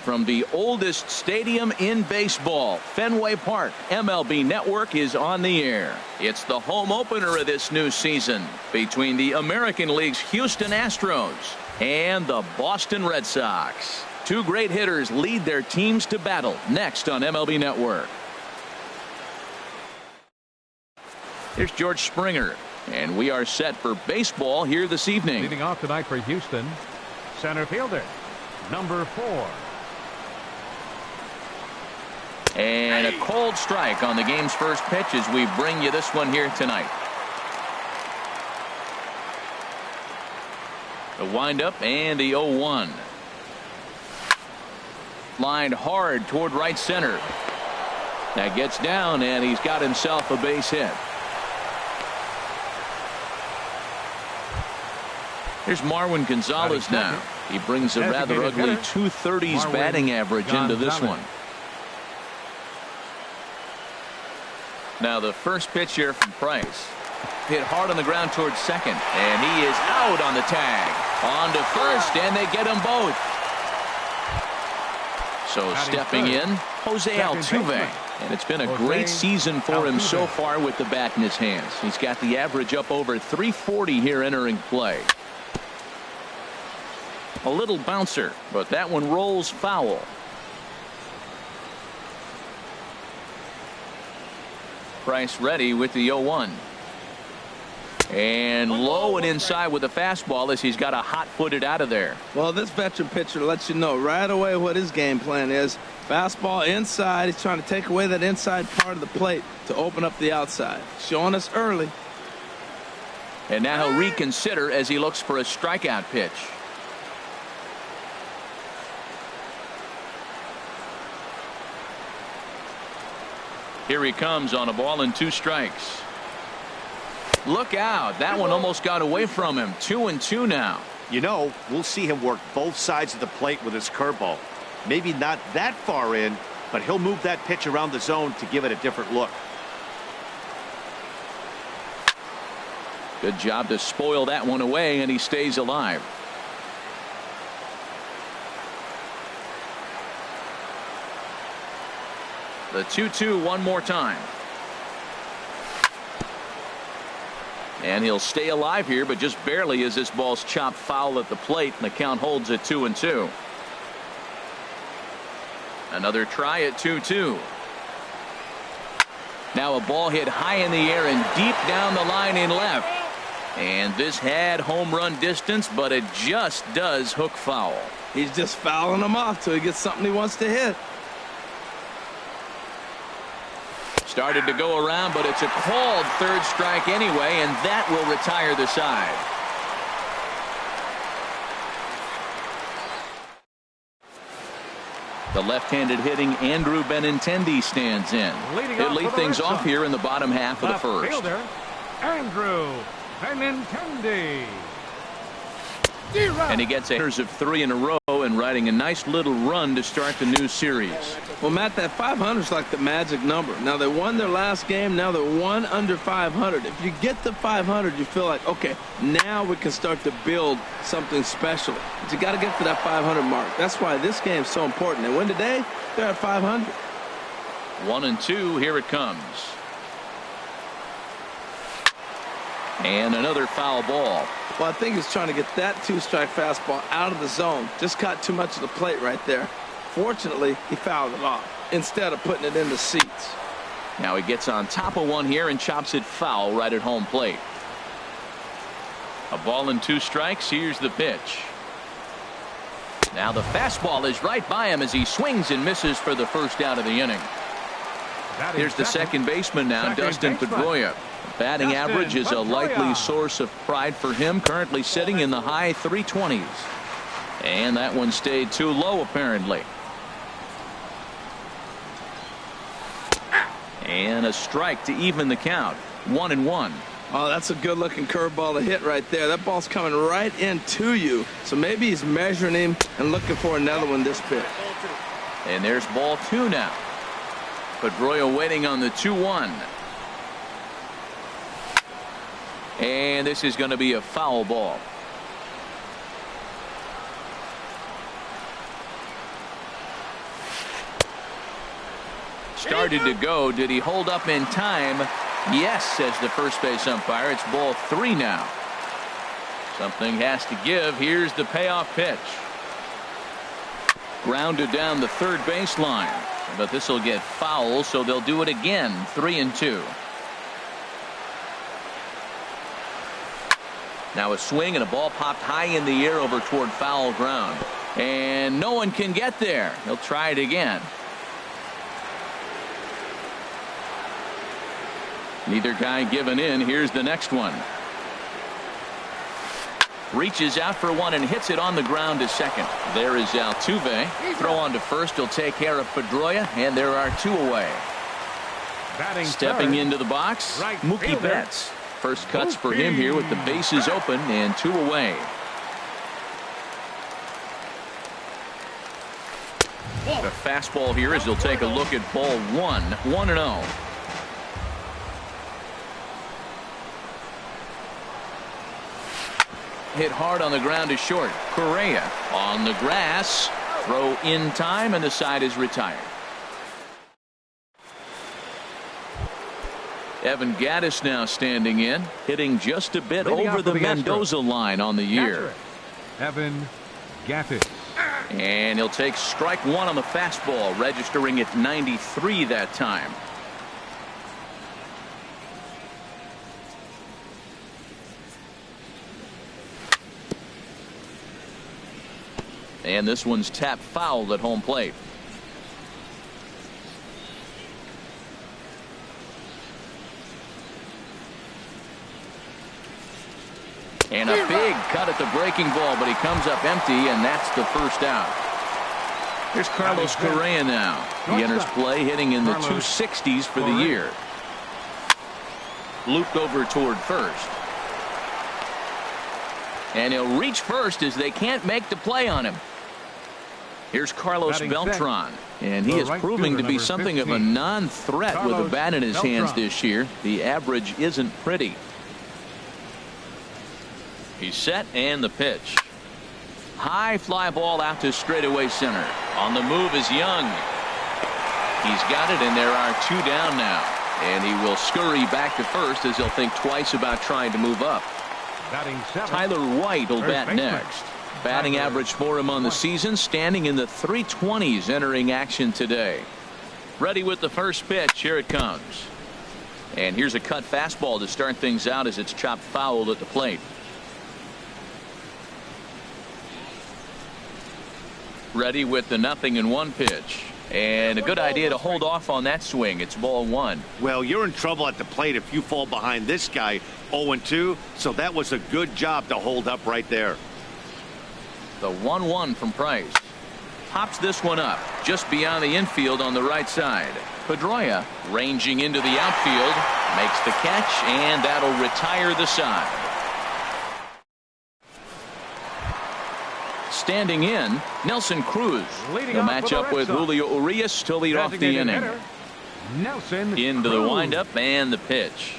from the oldest stadium in baseball, Fenway Park. MLB Network is on the air. It's the home opener of this new season between the American League's Houston Astros and the Boston Red Sox. Two great hitters lead their teams to battle next on MLB Network. Here's George Springer, and we are set for baseball here this evening. Leading off tonight for Houston, center fielder, number 4. And a cold strike on the game's first pitch as we bring you this one here tonight. The windup and the 0-1. Lined hard toward right center. That gets down, and he's got himself a base hit. Here's Marwin Gonzalez now. He brings a rather ugly 230s batting average into this one. Now the first pitch here from Price. Hit hard on the ground towards second, and he is out on the tag. On to first, and they get them both. So stepping in, Jose Altuve. And it's been a great season for him so far with the bat in his hands. He's got the average up over 340 here entering play. A little bouncer, but that one rolls foul. Price ready with the 0-1. And low and inside with a fastball as he's got a hot-footed out of there. Well, this veteran pitcher lets you know right away what his game plan is. Fastball inside. He's trying to take away that inside part of the plate to open up the outside. Showing us early. And now he'll reconsider as he looks for a strikeout pitch. Here he comes on a ball and 2 strikes. Look out. That one almost got away from him. 2-2 now. You know, we'll see him work both sides of the plate with his curveball. Maybe not that far in, but he'll move that pitch around the zone to give it a different look. Good job to spoil that one away, and he stays alive. The 2-2 one more time. And he'll stay alive here, but just barely as this ball's chopped foul at the plate, and the count holds at 2-2. Another try at 2-2. Now a ball hit high in the air and deep down the line in left. And this had home run distance, but it just does hook foul. He's just fouling them off till he gets something he wants to hit. Started to go around, but it's a called third strike anyway, and that will retire the side. The left-handed hitting Andrew Benintendi stands in. He'll lead things off here in the bottom half of the first. Fielder, Andrew Benintendi. And he gets hitters of 3 in a row and riding a nice little run to start the new series. Well, Matt, that 500 is like the magic number. Now they won their last game. Now they're 1 under 500. If you get to 500, you feel like, okay, now we can start to build something special. But you got to get to that 500 mark. That's why this game is so important. They win today, they're at 500. 1-2. Here it comes. And another foul ball. Well, I think he's trying to get that 2-strike fastball out of the zone. Just caught too much of the plate right there. Fortunately, he fouled it off instead of putting it in the seats. Now he gets on top of one here and chops it foul right at home plate. A ball and 2 strikes. Here's the pitch. Now the fastball is right by him as he swings and misses for the first out of the inning. Here's the second baseman now, Dustin Pedroia. Batting average is a likely source of pride for him, currently sitting in the high 320s. And that one stayed too low apparently. And a strike to even the count. 1-1. Oh, that's a good looking curveball to hit right there. That ball's coming right into you. So maybe he's measuring him and looking for another one this pitch. And there's ball 2 now. Pedroia waiting on the 2-1. And this is going to be a foul ball. started to go. Did he hold up in time? Yes, says the first base umpire. It's ball 3 now. Something has to give. Here's the payoff pitch. Grounded down the third baseline. But this will get foul, so they'll do it again. 3-2. Now a swing and a ball popped high in the air over toward foul ground. And no one can get there. He'll try it again. Neither guy giving in. Here's the next one. Reaches out for one and hits it on the ground to second. There is Altuve. Throw on to first. He'll take care of Pedroia, and there are 2 away. Stepping into the box, Mookie Betts. First cuts for him here with the bases open and 2 away. The fastball here as he'll take a look at ball 1. 1-0. Hit hard on the ground to short. Correa on the grass. Throw in time, and the side is retired. Evan Gattis now standing in, hitting just a bit over the Mendoza line on the year. Evan Gattis. And he'll take strike 1 on the fastball, registering at 93 that time. And this one's tapped foul at home plate. And a big cut at the breaking ball, but he comes up empty, and that's the first out. Here's Carlos Correa now. He enters play hitting in the 260s for the year. Looped over toward first. And he'll reach first as they can't make the play on him. Here's Carlos Beltran, and he is proving to be something of a non-threat with a bat in his hands this year. The average isn't pretty. He's set, and the pitch. High fly ball out to straightaway center. On the move is Young. He's got it, and there are 2 down now. And he will scurry back to first as he'll think twice about trying to move up. Tyler White will bat next. Batting average for him on the season, standing in the 320s entering action today. Ready with the first pitch. Here it comes. And here's a cut fastball to start things out as it's chopped foul at the plate. Ready with the 0-1 pitch. And a good idea to hold off on that swing. It's ball 1. Well, you're in trouble at the plate if you fall behind this guy 0-2. So that was a good job to hold up right there. The 1-1 from Price. Pops this one up just beyond the infield on the right side. Pedroia ranging into the outfield. Makes the catch, and that'll retire the side. Standing in, Nelson Cruz. He'll match up with Julio Urias to lead off the inning. Into the windup and the pitch.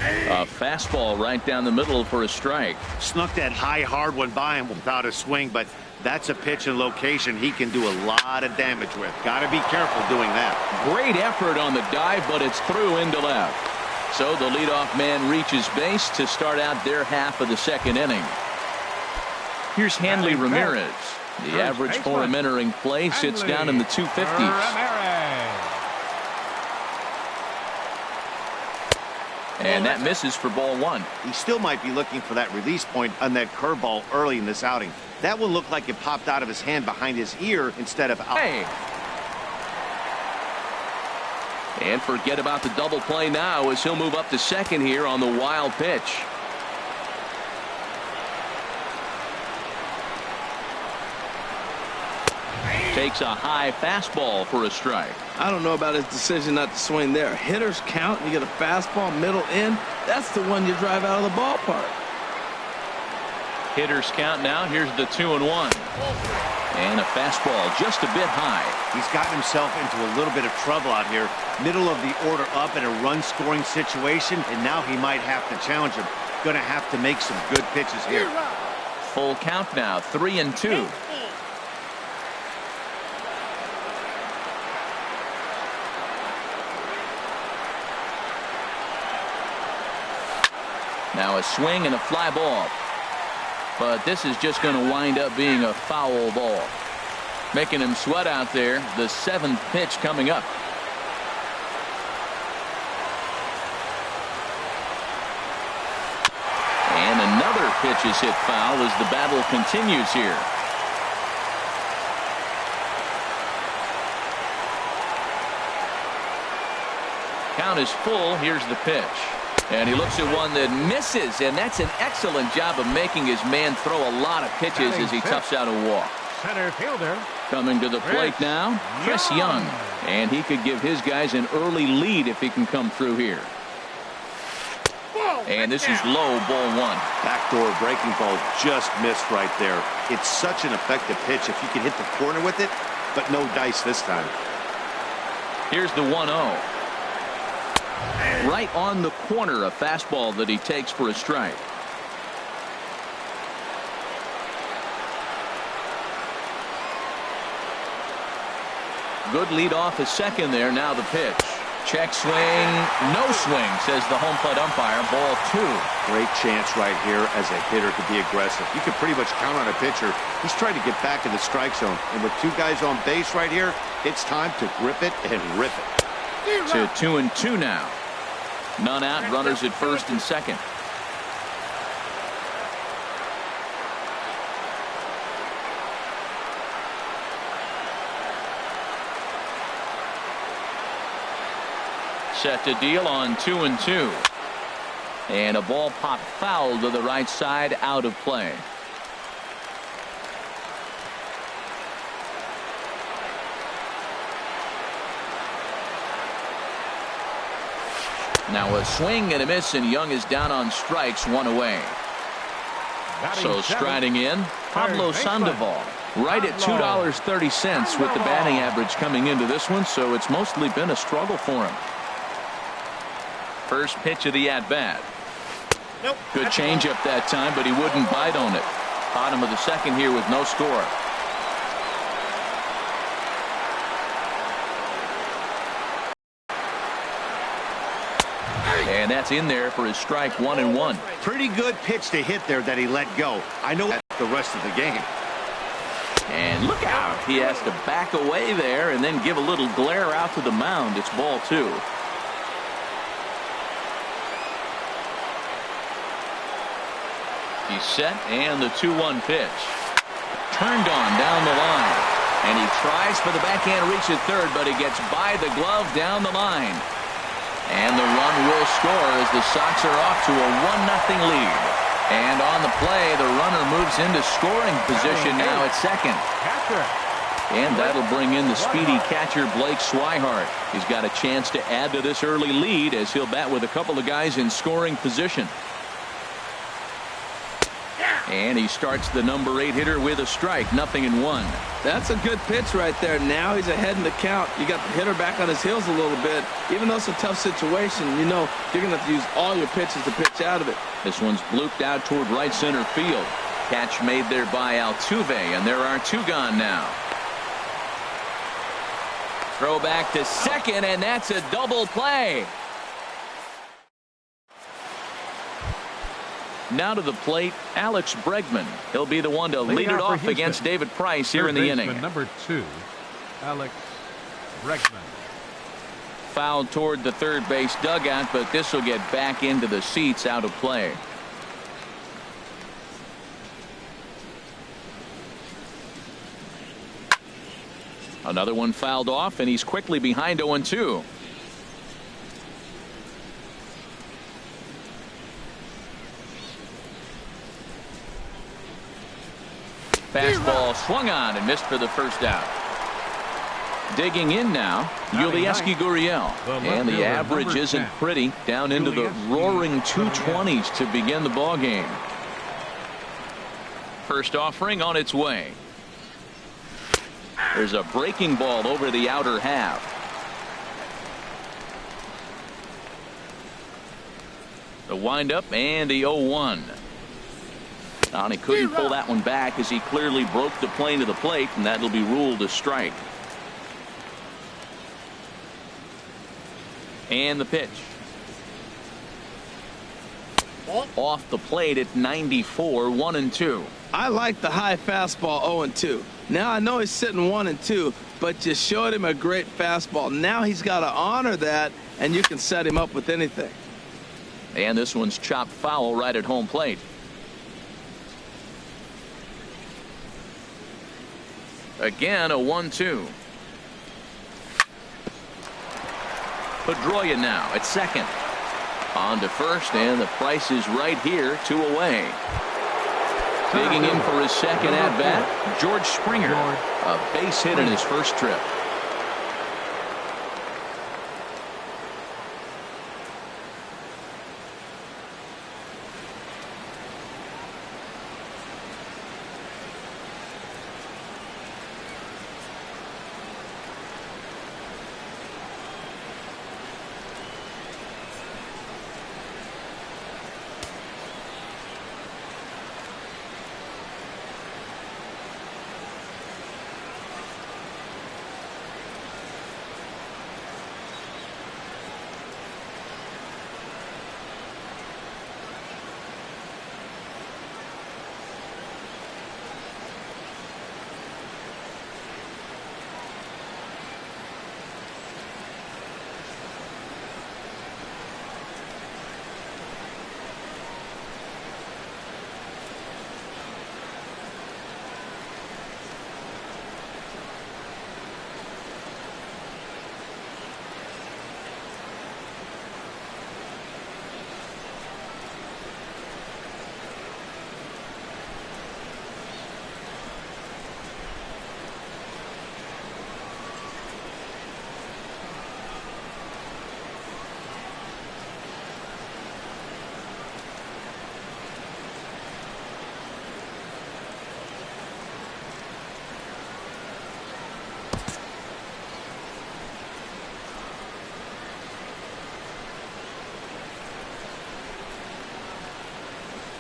A fastball right down the middle for a strike. Snuck that high hard one by him without a swing, but that's a pitch and location he can do a lot of damage with. Got to be careful doing that. Great effort on the dive, but it's through into left. So the leadoff man reaches base to start out their half of the second inning. Here's Hanley Ramirez. The average for him entering play sits down in the 250s. And that misses for ball 1. He still might be looking for that release point on that curveball early in this outing. That one looked like it popped out of his hand behind his ear instead of out. Hey. And forget about the double play now as he'll move up to second here on the wild pitch. Takes a high fastball for a strike. I don't know about his decision not to swing there. Hitters count. You get a fastball middle in. That's the one you drive out of the ballpark. Hitters count now. Here's the 2-1. And a fastball just a bit high. He's gotten himself into a little bit of trouble out here. Middle of the order up in a run scoring situation, and now he might have to challenge him. Going to have to make some good pitches here. Full count now. 3-2. Now a swing and a fly ball. But this is just going to wind up being a foul ball. Making him sweat out there. The 7th pitch coming up. And another pitch is hit foul as the battle continues here. Count is full. Here's the pitch. And he looks at one that misses, and that's an excellent job of making his man throw a lot of pitches as he toughs out a walk. Center fielder. Coming to the plate now, Chris Young. And he could give his guys an early lead if he can come through here. And this is low, ball 1. Backdoor breaking ball just missed right there. It's such an effective pitch if you can hit the corner with it, but no dice this time. Here's the 1-0. Right on the corner, a fastball that he takes for a strike. Good lead off his second there. Now the pitch. Check swing. No swing, says the home plate umpire. Ball 2. Great chance right here as a hitter to be aggressive. You can pretty much count on a pitcher. He's trying to get back in the strike zone. And with 2 guys on base right here, it's time to grip it and rip it. To 2-2 now. None out. Runners at first and second. Set to deal on 2-2. And a ball pop foul to the right side, out of play. Now a swing and a miss, and Young is down on strikes, 1 away. So striding in, Pablo Sandoval, right at $2.30 with the batting average coming into this one, so it's mostly been a struggle for him. First pitch of the at-bat. Good changeup that time, but he wouldn't bite on it. Bottom of the second here with no score. And that's in there for his strike, 1-1. Pretty good pitch to hit there that he let go. I know that's the rest of the game. And look out. He has to back away there and then give a little glare out to the mound. It's ball 2. He's set, and the 2-1 pitch. Turned on down the line. And he tries for the backhand reach at third, but he gets by the glove down the line. And the run will score as the Sox are off to a 1-0 lead. And on the play, the runner moves into scoring position now at second. And that'll bring in the speedy catcher Blake Swihart. He's got a chance to add to this early lead as he'll bat with a couple of guys in scoring position. And he starts the number 8 hitter with a strike, 0-1. That's a good pitch right there. Now he's ahead in the count. You got the hitter back on his heels a little bit. Even though it's a tough situation, you know you're going to have to use all your pitches to pitch out of it. This one's blooped out toward right center field. Catch made there by Altuve, and there are 2 gone now. Throw back to second, and that's a double play. Now to the plate, Alex Bregman. He'll be the one to lead it off against David Price here in the inning. Number 2, Alex Bregman. Fouled toward the third base dugout, but this will get back into the seats, out of play. Another one fouled off, and he's quickly behind 0-2. Fastball swung on and missed for the first out. Digging in now, Yulieski Gurriel. And the average isn't pretty, down into the roaring 220s to begin the ball game. First offering on its way. There's a breaking ball over the outer half. The windup and the 0-1. And he couldn't pull that one back as he clearly broke the plane to the plate, and that'll be ruled a strike. And the pitch. Off the plate at 94, 1-2. I like the high fastball 0-2. Now I know he's sitting 1-2, but you showed him a great fastball. Now he's got to honor that, and you can set him up with anything. And this one's chopped foul right at home plate. Again, a 1-2. Pedroia now at second. On to first, and the price is right here, 2 away. Digging in for his second at-bat, George Springer. A base hit in his first trip.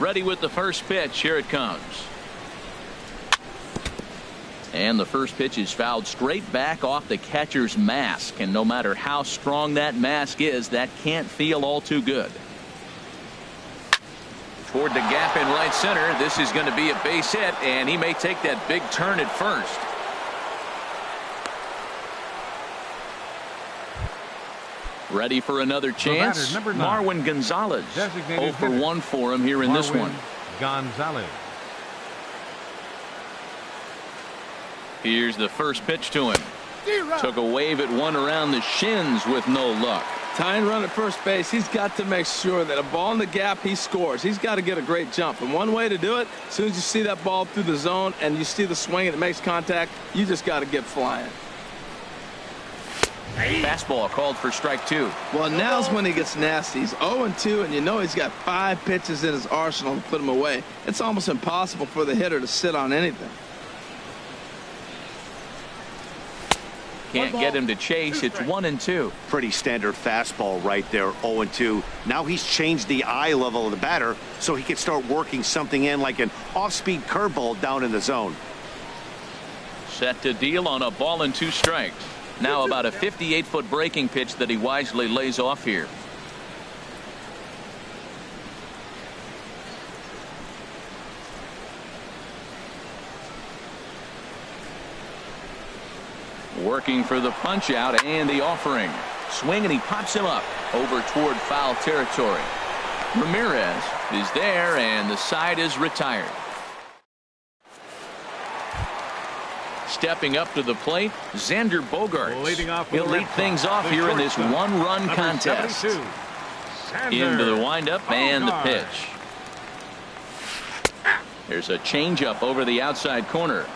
Ready with the first pitch. Here it comes. And the first pitch is fouled straight back off the catcher's mask. And no matter how strong that mask is, that can't feel all too good. Toward the gap in right center. This is going to be a base hit, and he may take that big turn at first. Ready for another chance. Marwin Gonzalez. 0 for 1 for him here in this one. Gonzalez. Here's the first pitch to him. Took a wave at one around the shins with no luck. Tying run at first base. He's got to make sure that a ball in the gap, he scores. He's got to get a great jump. And one way to do it, as soon as you see that ball through the zone and you see the swing and it makes contact, you just got to get flying. Fastball called for strike 2. Well, now's when he gets nasty. He's 0-2, and you know he's got 5 pitches in his arsenal to put him away. It's almost impossible for the hitter to sit on anything. Can't get him to chase. It's 1-2. Pretty standard fastball right there, 0-2. Now he's changed the eye level of the batter so he can start working something in like an off-speed curveball down in the zone. Set to deal on a ball and 2 strikes. Now about a 58-foot breaking pitch that he wisely lays off here. Working for the punch out and the offering. Swing, and he pops him up over toward foul territory. Ramirez is there, and the side is retired. Stepping up to the plate, Xander Bogaerts. He'll lead things off here in this one-run contest. Into the windup and the pitch. There's a changeup over the outside corner.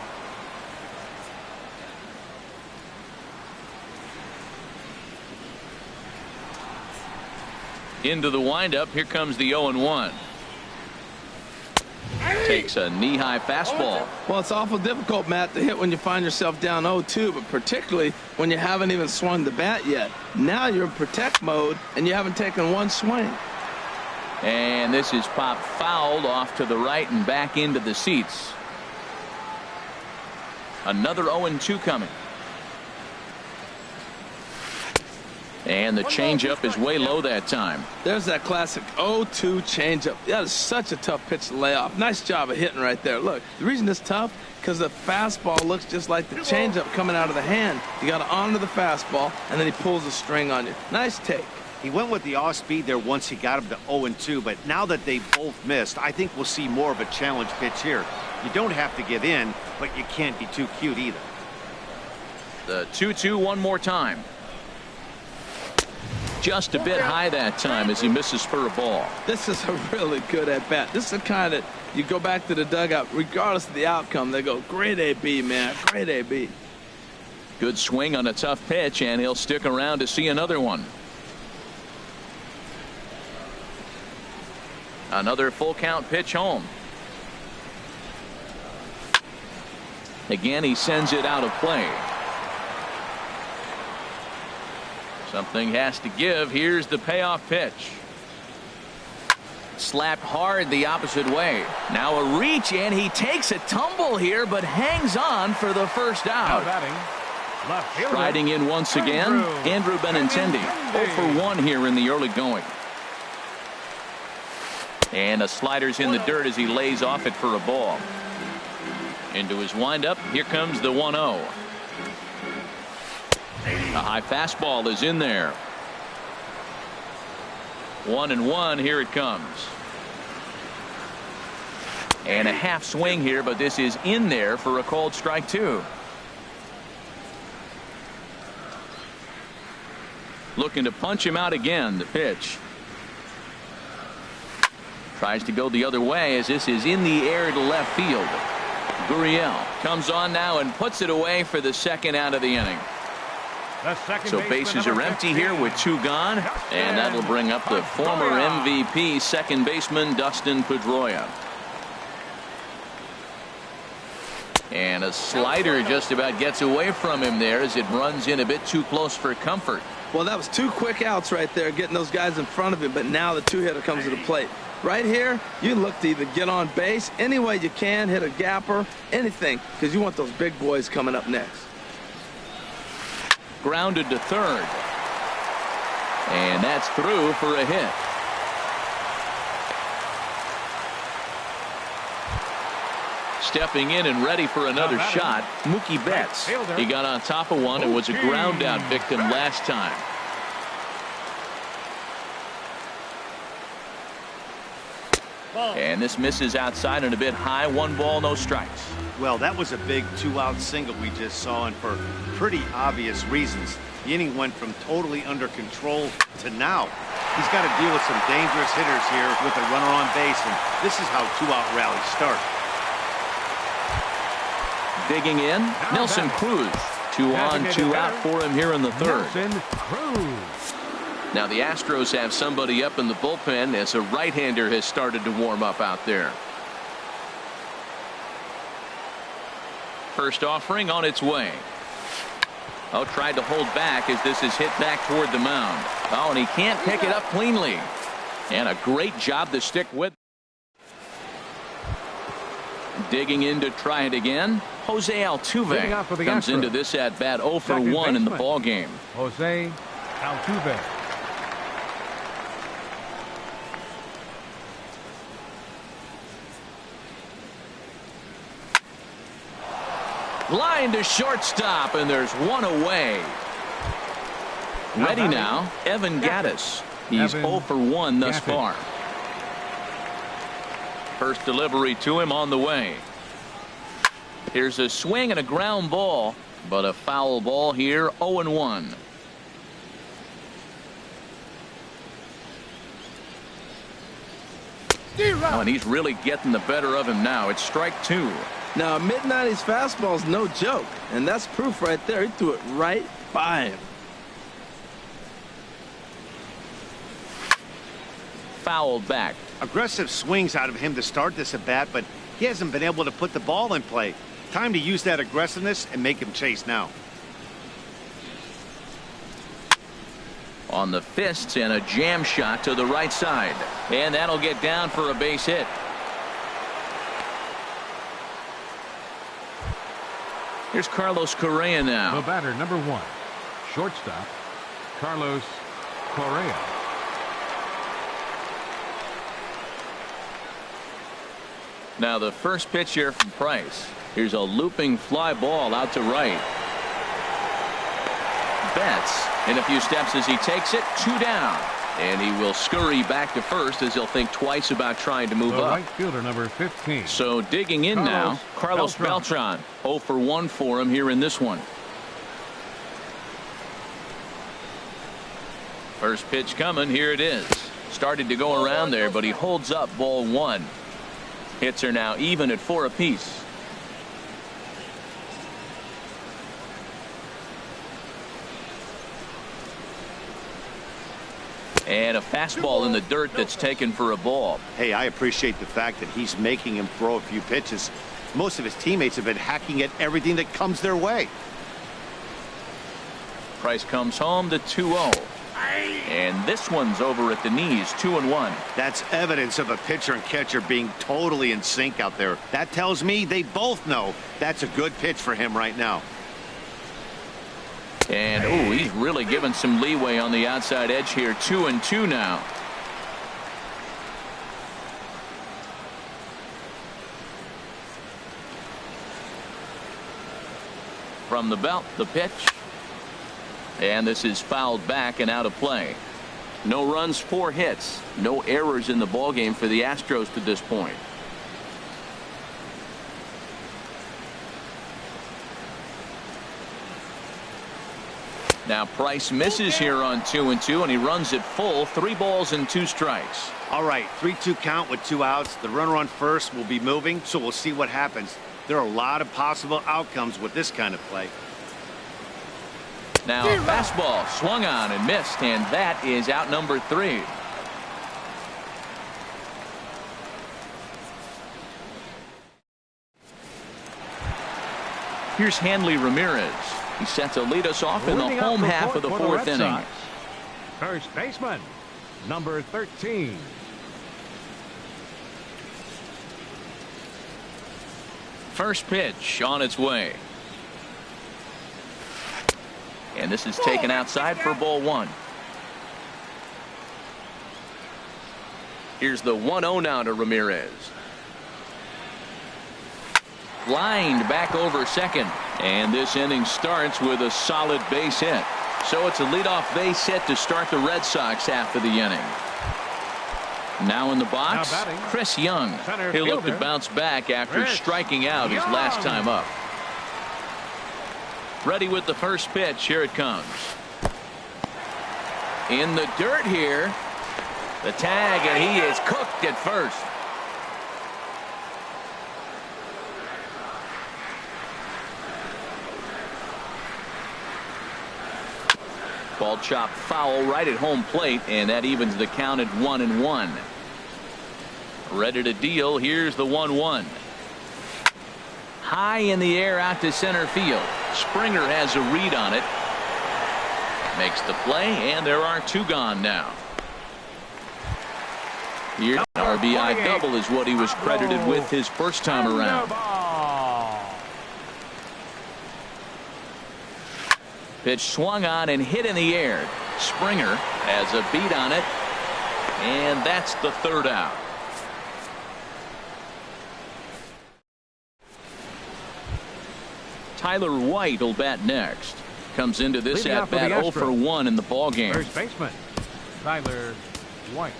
Into the windup. Here comes the 0-1. Takes a knee-high fastball. Well, it's awful difficult, Matt, to hit when you find yourself down 0-2, but particularly when you haven't even swung the bat yet. Now you're in protect mode, and you haven't taken one swing. And this is popped fouled off to the right and back into the seats. Another 0-2 coming. And the changeup is way low that time. There's that classic 0-2 changeup. That is such a tough pitch to lay off. Nice job of hitting right there. Look, the reason it's tough, because the fastball looks just like the changeup coming out of the hand. You got to honor the fastball, and then he pulls the string on you. Nice take. He went with the off speed there once he got him to 0-2, but now that they both missed, I think we'll see more of a challenge pitch here. You don't have to give in, but you can't be too cute either. The 2-2 one more time. Just a bit high that time as he misses for a ball. This is a really good at-bat. This is the kind that you go back to the dugout, regardless of the outcome, they go, great AB, man, great AB. Good swing on a tough pitch, and he'll stick around to see another one. Another full count pitch home. Again, he sends it out of play. Something has to give. Here's the payoff pitch. Slapped hard the opposite way. Now a reach, and he takes a tumble here, but hangs on for the first out. Riding in once again, Andrew Benintendi. 0 for 1 here in the early going. And a slider's in the dirt as he lays off it for a ball. Into his windup. Here comes the 1-0. A high fastball is in there. 1-1. Here it comes. And a half swing here, but this is in there for a called strike 2. Looking to punch him out again. The pitch. Tries to go the other way as this is in the air to left field. Gurriel comes on now and puts it away for the second out of the inning. So bases are empty here with 2 gone, and that'll bring up the former MVP second baseman Dustin Pedroia. And a slider just about gets away from him there as it runs in a bit too close for comfort. Well, that was 2 quick outs right there, getting those guys in front of him, but now the 2-hitter comes to the plate. Right here, you look to either get on base any way you can, hit a gapper, anything, because you want those big boys coming up next. Grounded to third. And that's through for a hit. Stepping in and ready for another shot, Mookie Betts. He got on top of one and was a ground out victim last time. And this misses outside and a bit high. 1 ball, no strikes. Well, that was a big 2-out single we just saw, and for pretty obvious reasons. The inning went from totally under control to now. He's got to deal with some dangerous hitters here with a runner on base, and this is how 2-out rallies start. Digging in, Nelson Cruz. 2 on, 2 out for him here in the third. Now the Astros have somebody up in the bullpen as a right-hander has started to warm up out there. First offering on its way. Oh, tried to hold back as this is hit back toward the mound. Oh, and he can't pick it up cleanly. And a great job to stick with. Digging in to try it again. Jose Altuve comes into this at bat 0 for 1 in the ball game. Jose Altuve. Line to shortstop, and there's 1 away. Ready now, Evan Gattis. He's 0 for 1 thus far. First delivery to him on the way. Here's a swing and a ground ball, but a foul ball here. 0-1. Oh, and he's really getting the better of him now. It's strike 2. Now, a mid-90s fastball is no joke, and that's proof right there. He threw it right by him. Fouled back. Aggressive swings out of him to start this at bat, but he hasn't been able to put the ball in play. Time to use that aggressiveness and make him chase now. On the fists and a jam shot to the right side, and that'll get down for a base hit. Here's Carlos Correa now. The batter, number 1, shortstop, Carlos Correa. Now the first pitch here from Price. Here's a looping fly ball out to right. Betts in a few steps as he takes it. 2 down. And he will scurry back to first as he'll think twice about trying to move The up. right fielder, number 15. So digging in now, Carlos Beltran. 0 for 1 for him here in this one. First pitch coming. Here it is. Started to go around there, but he holds up ball 1. Hits are now even at 4 apiece. And a fastball in the dirt that's taken for a ball. Hey, I appreciate the fact that he's making him throw a few pitches. Most of his teammates have been hacking at everything that comes their way. Price comes home to 2-0. And this one's over at the knees, 2-1. That's evidence of a pitcher and catcher being totally in sync out there. That tells me they both know that's a good pitch for him right now. And ooh, he's really given some leeway on the outside edge here. 2-2 now. From the belt, the pitch. And this is fouled back and out of play. No runs, 4 hits. No errors in the ballgame for the Astros to this point. Now Price misses here on 2-2, and he runs it full. 3 balls and 2 strikes. All right, 3-2 count with 2 outs. The runner on first will be moving, so we'll see what happens. There are a lot of possible outcomes with this kind of play. Now a fastball swung on and missed, and that is out number 3. Here's Hanley Ramirez. He set to lead us off in the home half of the 4th inning. First baseman, number 13. First pitch on its way. And this is taken outside for ball 1. Here's the 1-0 now to Ramirez. Lined back over second. And this inning starts with a solid base hit. So it's a leadoff base hit to start the Red Sox half of the inning. Now in the box, Chris Young. He'll look to bounce back after striking out his last time up. Ready with the first pitch. Here it comes. In the dirt here. The tag, and he is cooked at first. Ball chopped foul right at home plate, and that evens the count at 1-1. Ready to deal. Here's the 1-1. High in the air out to center field. Springer has a read on it. Makes the play, and there are 2 gone now. Here, an RBI double is what he was credited with his first time around. Pitch swung on and hit in the air. Springer has a beat on it, and that's the 3rd out. Tyler White will bat next. Comes into this at bat 0 for 1 in the ball game. First baseman, Tyler White.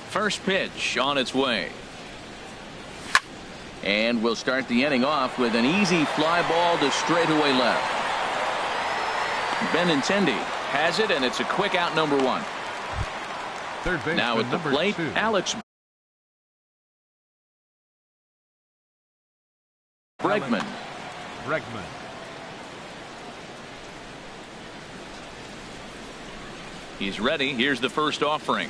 First pitch on its way. And we'll start the inning off with an easy fly ball to straightaway left. Benintendi has it, and it's a quick out, number 1. Third baseman, now at the plate, 2. Alex Bregman. He's ready. Here's the first offering.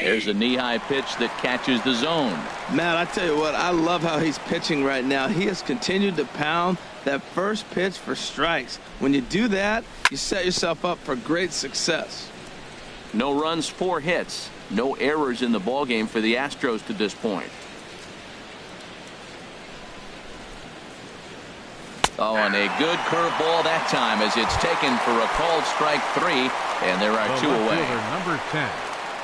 There's a knee-high pitch that catches the zone. Matt, I tell you what, I love how he's pitching right now. He has continued to pound that first pitch for strikes. When you do that, you set yourself up for great success. No runs, 4 hits. No errors in the ballgame for the Astros to this point. Oh, and a good curveball that time as it's taken for a called strike 3, and there are 2 away. Number 10.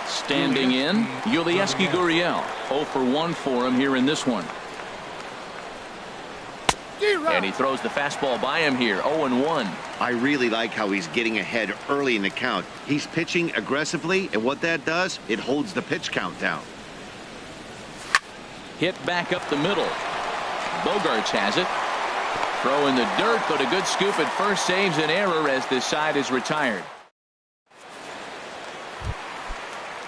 Standing in, Yulieski Gurriel. 0 for 1 for him here in this one. And he throws the fastball by him here, 0-1. I really like how he's getting ahead early in the count. He's pitching aggressively, and what that does, it holds the pitch count down. Hit back up the middle. Bogarts has it. Throw in the dirt, but a good scoop at first saves an error as this side is retired.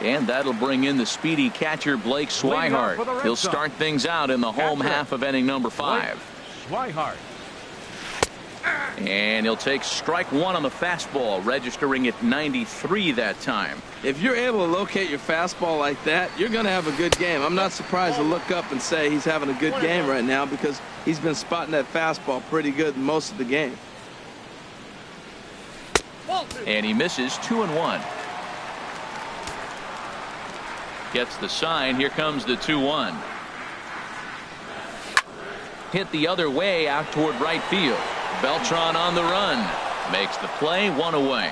And that'll bring in the speedy catcher Blake Swihart. He'll start things out in the home half of inning number 5. Swihart. And he'll take strike 1 on the fastball, registering at 93 that time. If you're able to locate your fastball like that, you're going to have a good game. I'm not surprised to look up and say he's having a good game right now because he's been spotting that fastball pretty good most of the game. And he misses 2-1. Gets the sign. Here comes the 2-1. Hit the other way out toward right field. Beltran on the run. Makes the play, 1 away.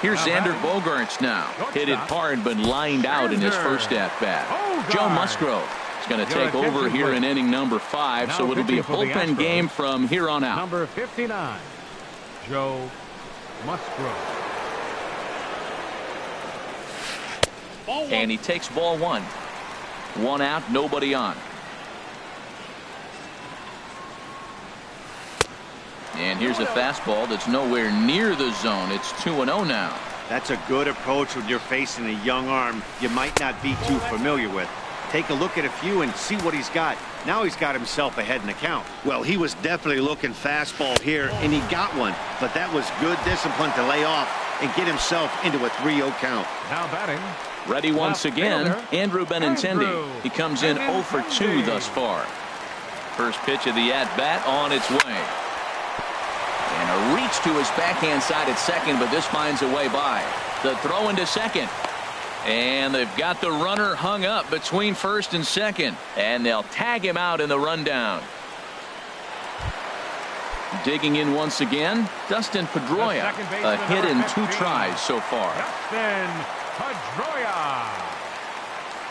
Here's Xander Bogaerts now. Hit it hard but lined out in his first at-bat. Joe Musgrove is going to take over here in inning number 5, so it'll be a bullpen game from here on out. Number 59, Joe Musgrove. And he takes ball 1. 1 out, nobody on. And here's a fastball that's nowhere near the zone. It's 2-0 now. That's a good approach when you're facing a young arm you might not be too familiar with. Take a look at a few and see what he's got. Now he's got himself ahead in the count. Well, he was definitely looking fastball here, and he got one. But that was good discipline to lay off and get himself into a 3-0 count. Now batting. Ready once again, Andrew Benintendi. He comes in 0 for 2 thus far. First pitch of the at-bat on its way. And a reach to his backhand side at second, but this finds a way by. The throw into second. And they've got the runner hung up between first and second. And they'll tag him out in the rundown. Digging in once again, Dustin Pedroia. A hit in 2 tries so far. Dustin Pedroia.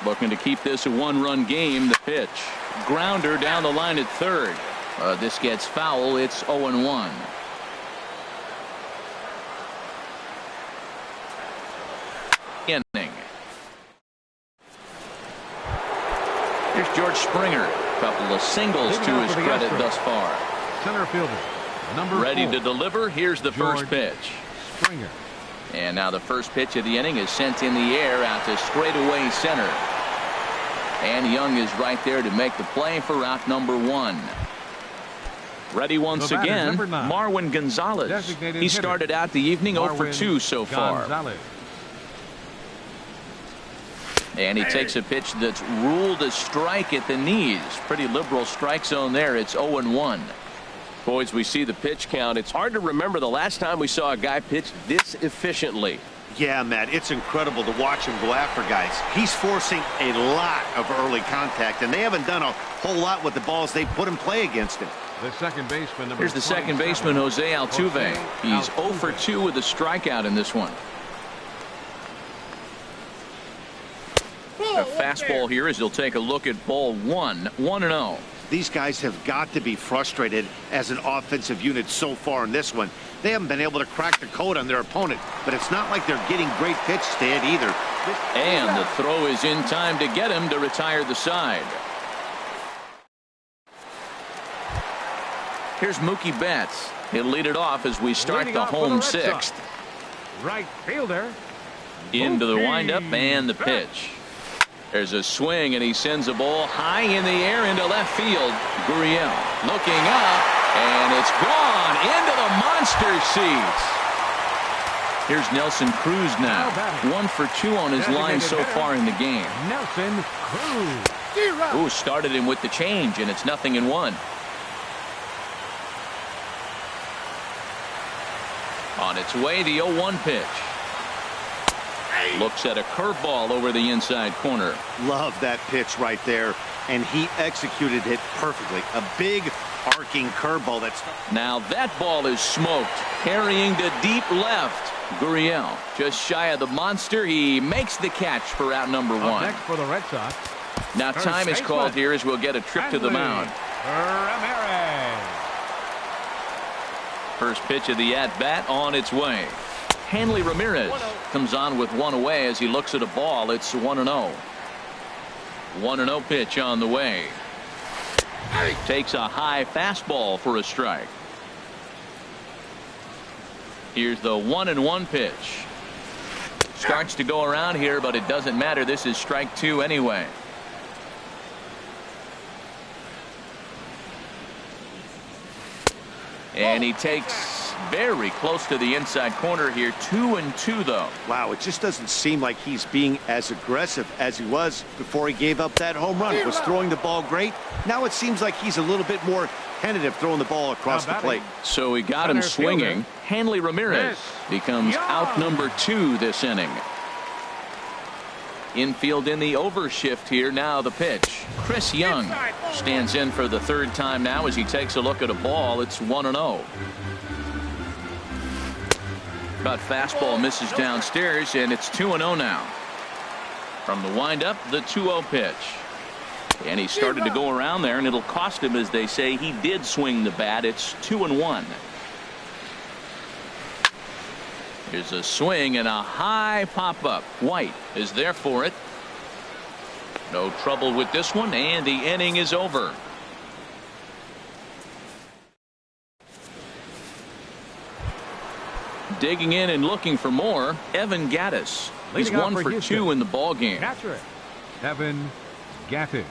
Looking to keep this a 1-run game. The pitch. Grounder down the line at third. This gets foul. It's 0-1. Inning. Here's George Springer. Couple of singles to his credit thus far. Center fielder, number 4. Ready to deliver. Here's the first pitch. Springer. And now the first pitch of the inning is sent in the air out to straightaway center. And Young is right there to make the play for out number 1. Ready once again, Marwin Gonzalez. He started out the evening 0 for 2 so far. And he takes a pitch that's ruled a strike at the knees. Pretty liberal strike zone there. It's 0-1. Boys, we see the pitch count. It's hard to remember the last time we saw a guy pitch this efficiently. Yeah, Matt, it's incredible to watch him go after guys. He's forcing a lot of early contact, and they haven't done a whole lot with the balls they put in play against him. The second baseman. Here's the second baseman, Jose Altuve. He's 0 for 2 with a strikeout in this one. A fastball here as he'll take a look at ball 1. 1-0. These guys have got to be frustrated as an offensive unit so far in this one. They haven't been able to crack the code on their opponent, but it's not like they're getting great pitches to hit either. And the throw is in time to get him to retire the side. Here's Mookie Betts. He'll lead it off as we start the home 6th. Right fielder. Into the windup and the pitch. There's a swing, and he sends a ball high in the air into left field. Gurriel looking up, and it's gone into the monster seats. Here's Nelson Cruz now. 1 for 2 on his line so far in the game. Nelson Cruz. Ooh, started him with the change, and it's 0-1. On its way, the 0-1 pitch. Looks at a curveball over the inside corner. Love that pitch right there, and he executed it perfectly. A big arcing curveball that's... Now that ball is smoked. Carrying to deep left. Gurriel just shy of the monster. He makes the catch for out number one. Next for the Red Sox. Now time is called here as we'll get a trip to the mound. Ramirez. First pitch of the at-bat on its way. Hanley Ramirez comes on with one away as he looks at a ball. It's 1-0. 1-0 pitch on the way. Takes a high fastball for a strike. Here's the 1-1 pitch. Starts to go around here, but it doesn't matter. This is strike two anyway. And he takes very close to the inside corner here. 2-2 though. Wow, it just doesn't seem like he's being as aggressive as he was before he gave up that home run. Was throwing the ball great. Now it seems like he's a little bit more tentative throwing the ball across the plate. So he got him swinging. Hanley Ramirez becomes out number 2 this inning. Infield in the overshift here. Now the pitch. Chris Young stands in for the third time now as he takes a look at a ball. It's 1-0. Cut fastball misses downstairs, and it's 2-0 now. From the windup, the 2-0 pitch. And he started to go around there, and it'll cost him, as they say. He did swing the bat. It's 2-1. Here's a swing and a high pop-up. White is there for it. No trouble with this one, and the inning is over. Digging in and looking for more, Evan Gattis. He's 1 for 2 in the ball game. Evan Gattis.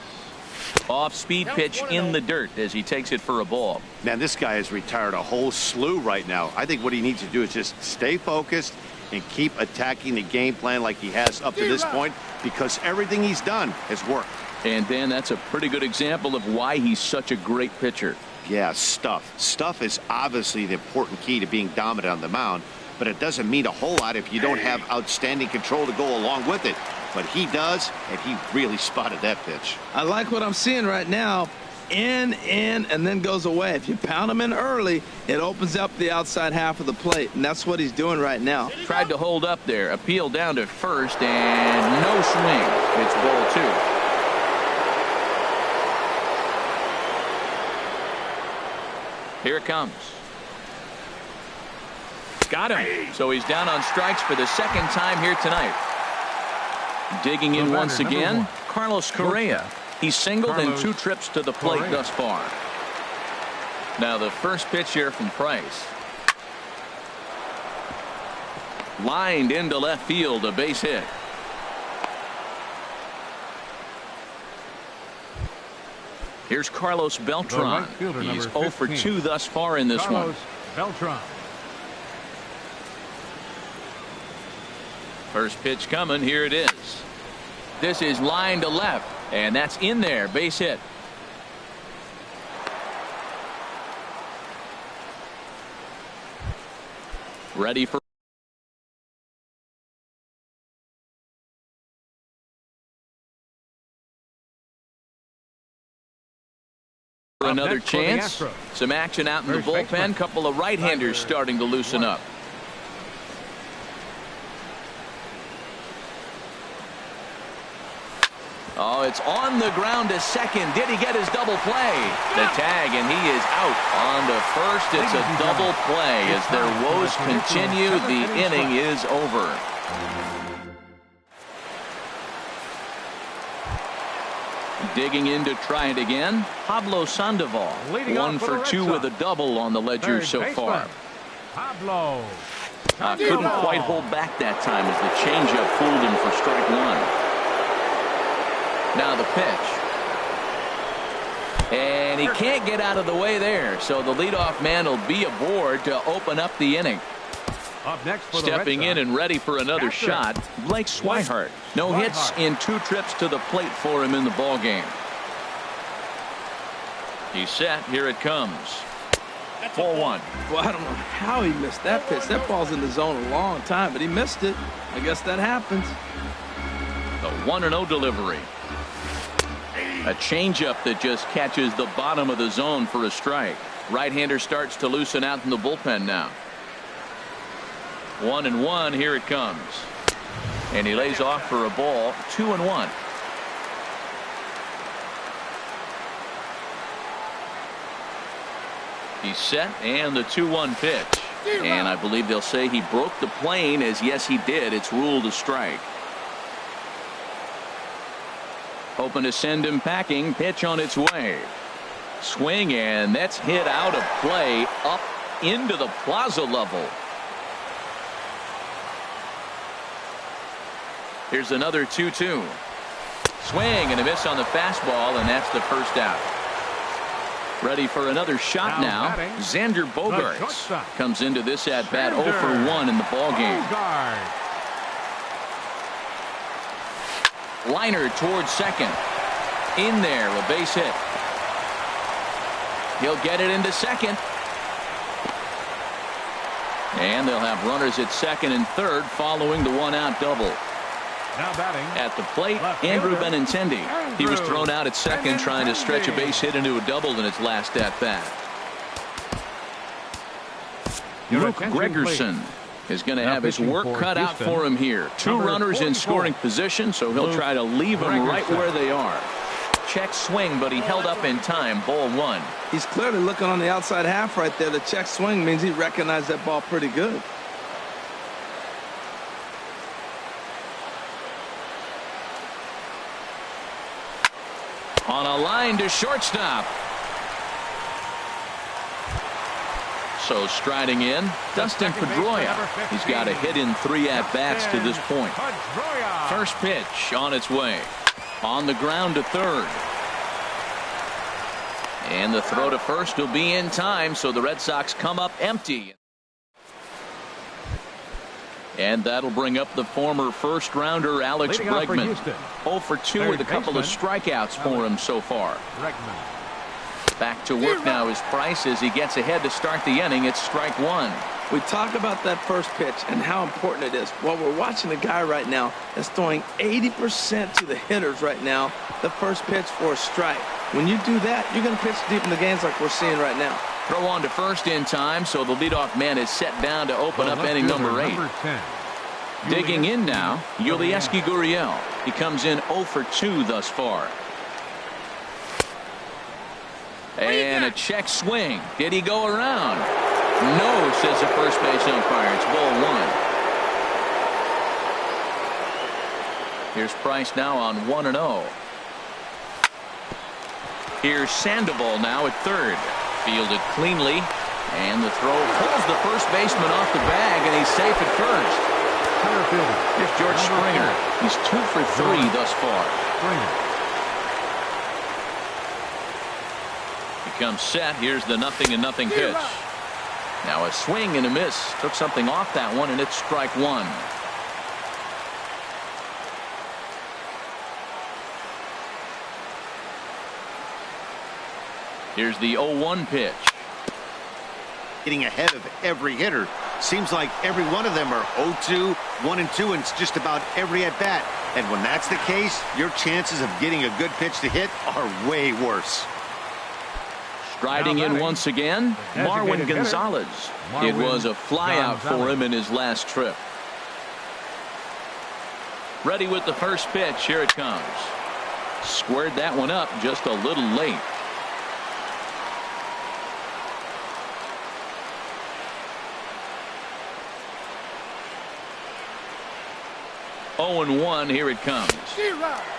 Off-speed pitch in the dirt as he takes it for a ball. Man, this guy has retired a whole slew right now. I think what he needs to do is just stay focused and keep attacking the game plan like he has up to this point, because everything he's done has worked. And Dan, that's a pretty good example of why he's such a great pitcher. Yeah, stuff is obviously the important key to being dominant on the mound, but it doesn't mean a whole lot if you don't have outstanding control to go along with it. But he does, and he really spotted that pitch. I like what I'm seeing right now. In, and then goes away. If you pound him in early, it opens up the outside half of the plate, and that's what he's doing right now. Tried to hold up there. Appeal down to first, and no swing. It's ball 2. Here it comes. Got him. So he's down on strikes for the second time here tonight. Digging in once again, Carlos Correa. He's singled in 2 trips to the plate thus far. Now the first pitch here from Price. Lined into left field, a base hit. Here's Carlos Beltran. He's 0 for 2 thus far in this one. Beltran. First pitch coming. Here it is. This is line to left, and that's in there. Base hit. Ready for another chance. Some action out in the bullpen. Couple of right-handers starting to loosen up. Oh, it's on the ground to second. Did he get his double play? The tag, and he is out. On to first, it's a double play. As their woes continue, the inning is over. Digging in to try it again, Pablo Sandoval. 1 for 2 with a double on the ledger so far. Pablo. Couldn't quite hold back that time as the changeup fooled him for strike 1. Now the pitch. And he can't get out of the way there, so the leadoff man will be aboard to open up the inning. Up next for Stepping in and ready for another shot, Blake Swihart. No hits in 2 trips to the plate for him in the ball game. He's set. Here it comes. 4-1. Well, I don't know how he missed that pitch. That ball's in the zone a long time, but he missed it. I guess that happens. The 1-0 delivery. A changeup that just catches the bottom of the zone for a strike. Right-hander starts to loosen out in the bullpen now. 1-1. Here it comes. And he lays off for a ball. 2-1. He's set, and the 2-1 pitch. And I believe they'll say he broke the plane, as yes he did. It's ruled a strike. Hoping to send him packing. Pitch on its way. Swing, and that's hit out of play up into the plaza level. Here's another 2-2. Swing and a miss on the fastball, and that's the first out. Ready for another shot now. Xander Bogaerts comes into this at bat 0 for 1 in the ball game. Liner towards second. In there, a base hit. He'll get it into second. And they'll have runners at second and third following the one-out double. Now batting at the plate, Andrew Benintendi. He was thrown out at second trying to stretch a base hit into a double in his last at-bat. Luke Gregerson is going to have his work cut out for him here. Two runners in scoring position, so he'll try to leave them right where they are. Check swing, but he held up in time. Ball 1. He's clearly looking on the outside half right there. The check swing means he recognized that ball pretty good. On a line to shortstop. So striding in, Dustin Pedroia. He's got a hit in 3 at-bats to this point. First pitch on its way. On the ground to third. And the throw to first will be in time, so the Red Sox come up empty. And that'll bring up the former first-rounder Alex Bregman. 0 for 2 with a couple of strikeouts for him so far. Back to work now is Price as he gets ahead to start the inning. It's strike 1. We talk about that first pitch and how important it is. Well, we're watching a guy right now that's throwing 80% to the hitters right now. The first pitch for a strike. When you do that, you're going to pitch deep in the games like we're seeing right now. Throw on to first in time, so the leadoff man is set down to open up inning number 8. Digging in now, Yulieski Gurriel. He comes in 0 for 2 thus far. And a check swing. Did he go around? No, says the first base umpire. It's ball 1. Here's Price now on 1-0. Here's Sandoval now at third. Fielded cleanly, and the throw pulls the first baseman off the bag, and he's safe at first. Here's George Springer. He's 2 for 3 thus far. He comes set. Here's the 0-0 pitch. Now a swing and a miss. Took something off that one, and it's strike 1. Here's the 0-1 pitch. Getting ahead of every hitter. Seems like every one of them are 0-2, 1-2, and it's just about every at-bat. And when that's the case, your chances of getting a good pitch to hit are way worse. Striding in once again, Marwin Gonzalez. It was a flyout for him in his last trip. Ready with the first pitch. Here it comes. Squared that one up just a little late. Oh and 1. Here it comes.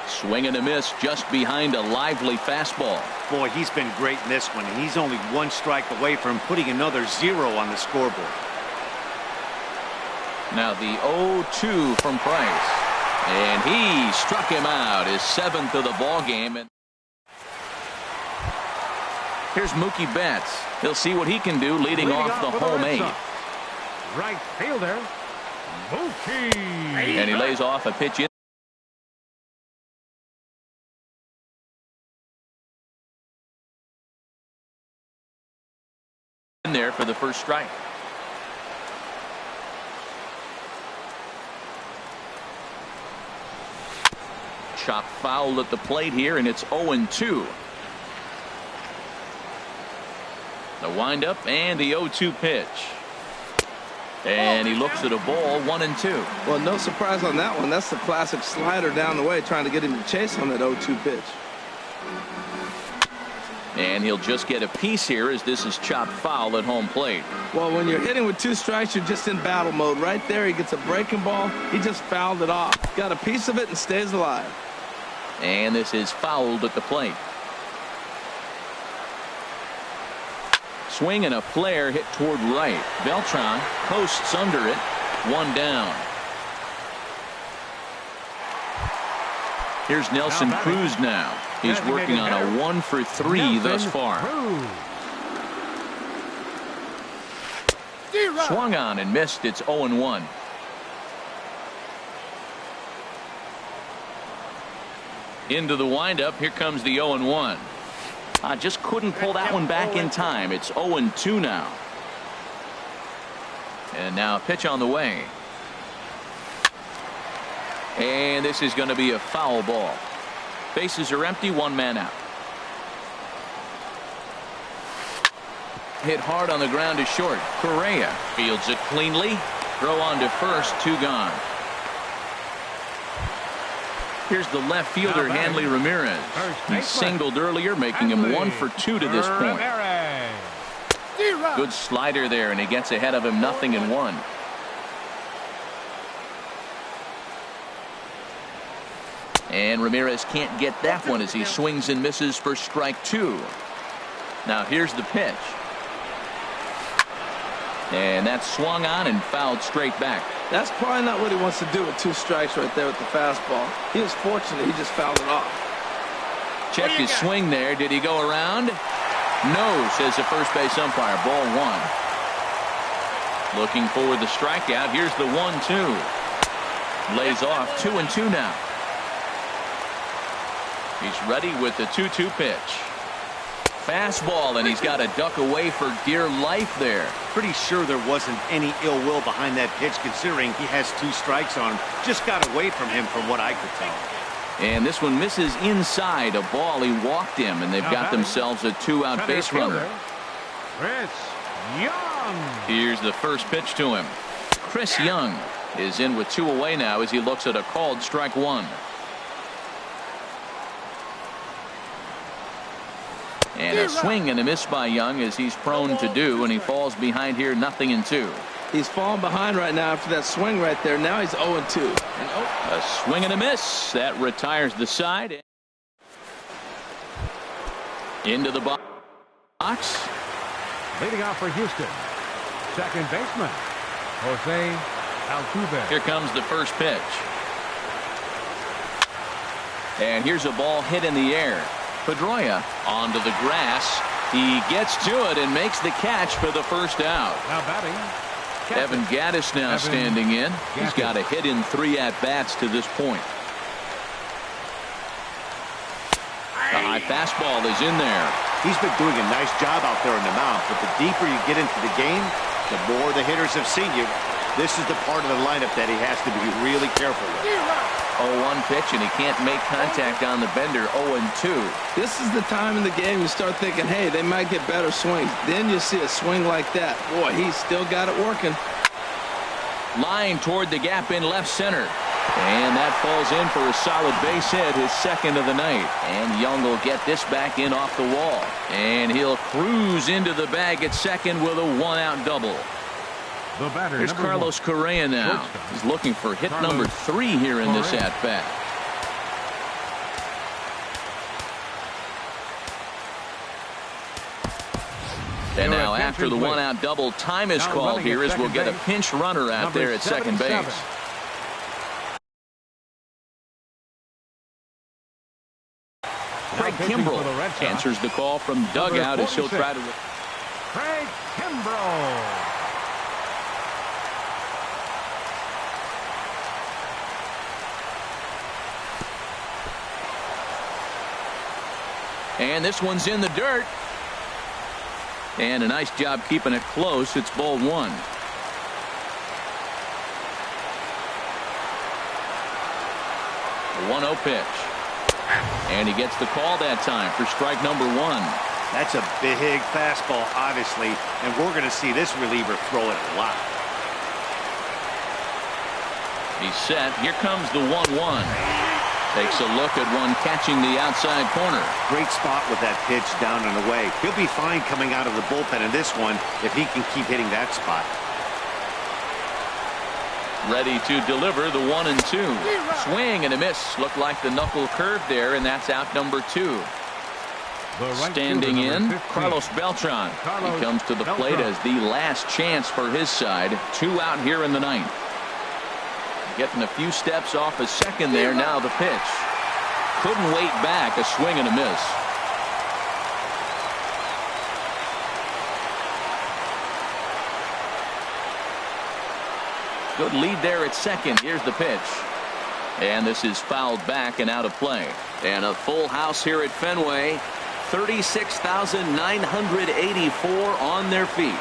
Swing and a miss just behind a lively fastball. Boy, he's been great in this one, and he's only 1 strike away from putting another 0 on the scoreboard. Now the 0-2 from Price. And he struck him out, his 7th of the ball game. And here's Mookie Betts. He'll see what he can do leading off the home 8. Right fielder, Mookie. And he lays off a pitch in there for the first strike. Chop foul at the plate here, and it's 0-2. The windup and the 0-2 pitch. And he looks at a ball, 1-2. Well, no surprise on that one. That's the classic slider down the way, trying to get him to chase on that 0-2 pitch. And he'll just get a piece here as this is chopped foul at home plate. Well, when you're hitting with 2 strikes, you're just in battle mode. Right there, he gets a breaking ball. He just fouled it off. Got a piece of it and stays alive. And this is fouled at the plate. Swing and a flare hit toward right. Beltran posts under it. 1 down. Here's Nelson Cruz now. He's working on a 1 for 3 thus far. Swung on and missed. It's 0-1. Into the windup. Here comes the 0-1. I just couldn't pull that one back in time. It's 0-2 now. And now a pitch on the way. And this is going to be a foul ball. Bases are empty, 1 man out. Hit hard on the ground to short. Correa fields it cleanly. Throw on to first, 2 gone. Here's the left fielder, Hanley Ramirez. He singled earlier, making him 1 for 2 to this point. Good slider there, and he gets ahead of him, 0-1. And Ramirez can't get that one as he swings and misses for strike 2. Now here's the pitch. And that's swung on and fouled straight back. That's probably not what he wants to do with 2 strikes right there with the fastball. He was fortunate he just fouled it off. Check his swing there. Did he go around? No, says the first base umpire. Ball 1. Looking for the strikeout. Here's the 1-2. Lays off. 2-2 now. He's ready with the 2-2 pitch. Fastball, and he's got to duck away for dear life there. Pretty sure there wasn't any ill will behind that pitch, considering he has 2 strikes on him. Just got away from him from what I could tell. And this one misses inside a ball. He walked him, and they've got themselves a 2-out base runner. Chris Young. Here's the first pitch to him. Chris Young is in with 2 away now as he looks at a called strike 1. And a swing and a miss by Young, as he's prone to do, and he falls behind here, 0-2. He's falling behind right now after that swing right there. Now he's 0-2. A swing and a miss. That retires the side. Into the box. Leading off for Houston, second baseman, Jose Altuve. Here comes the first pitch. And here's a ball hit in the air. Pedroia onto the grass. He gets to it and makes the catch for the first out. Now batting, Evan Gattis now standing in. He's got a hit in 3 at-bats to this point. The high fastball is in there. He's been doing a nice job out there in the mound, but the deeper you get into the game, the more the hitters have seen you. This is the part of the lineup that he has to be really careful with. 0-1 pitch, and he can't make contact on the bender. 0-2. This is the time in the game you start thinking, hey, they might get better swings. Then you see a swing like that. Boy, he's still got it working. Line toward the gap in left center. And that falls in for a solid base hit, his second of the night. And Young will get this back in off the wall. And he'll cruise into the bag at second with a 1-out double. The batter, Here's Carlos Correa now. He's looking for hit number 3 here in this at-bat. And now after the 1-out double, time is called here as we'll get a pinch runner out there at second base. Craig Kimbrell answers the call from dugout as he'll try to... Craig Kimbrell. And this one's in the dirt. And a nice job keeping it close. It's ball 1. 1-0 pitch. And he gets the call that time for strike number 1. That's a big fastball, obviously, and we're going to see this reliever throw it a lot. He's set. Here comes the 1-1. Takes a look at one catching the outside corner. Great spot with that pitch down and away. He'll be fine coming out of the bullpen in this one if he can keep hitting that spot. Ready to deliver the 1-2. Swing and a miss. Looked like the knuckle curve there, and that's out number 2. Standing in, Carlos Beltran. He comes to the plate as the last chance for his side. 2 out here in the 9th. Getting a few steps off a second there. Now the pitch. Couldn't wait back. A swing and a miss. Good lead there at second. Here's the pitch. And this is fouled back and out of play. And a full house here at Fenway. 36,984 on their feet.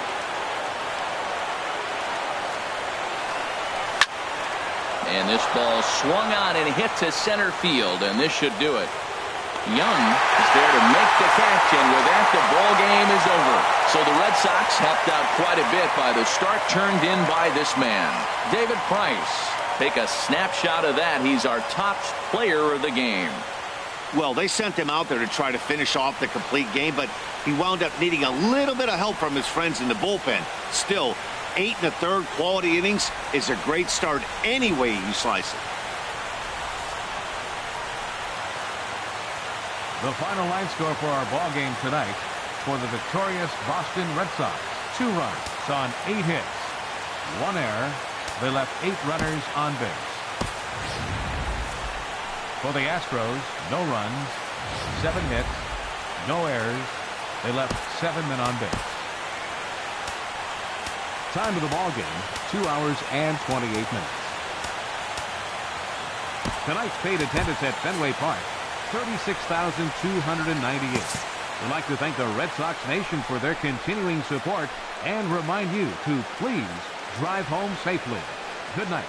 And this ball swung on and hit to center field, and this should do it. Young is there to make the catch, and with that, the ball game is over. So the Red Sox helped out quite a bit by the start turned in by this man, David Price. Take a snapshot of that. He's our top player of the game. Well, they sent him out there to try to finish off the complete game, but he wound up needing a little bit of help from his friends in the bullpen. Still, 8 1/3 quality innings is a great start any way you slice it. The final line score for our ball game tonight for the victorious Boston Red Sox. 2 runs on 8 hits. 1 error. They left 8 runners on base. For the Astros, no runs, 7 hits, no errors. They left 7 men on base. Time of the ball game, 2 hours and 28 minutes. Tonight's paid attendance at Fenway Park, 36,298. We'd like to thank the Red Sox Nation for their continuing support and remind you to please drive home safely. Good night.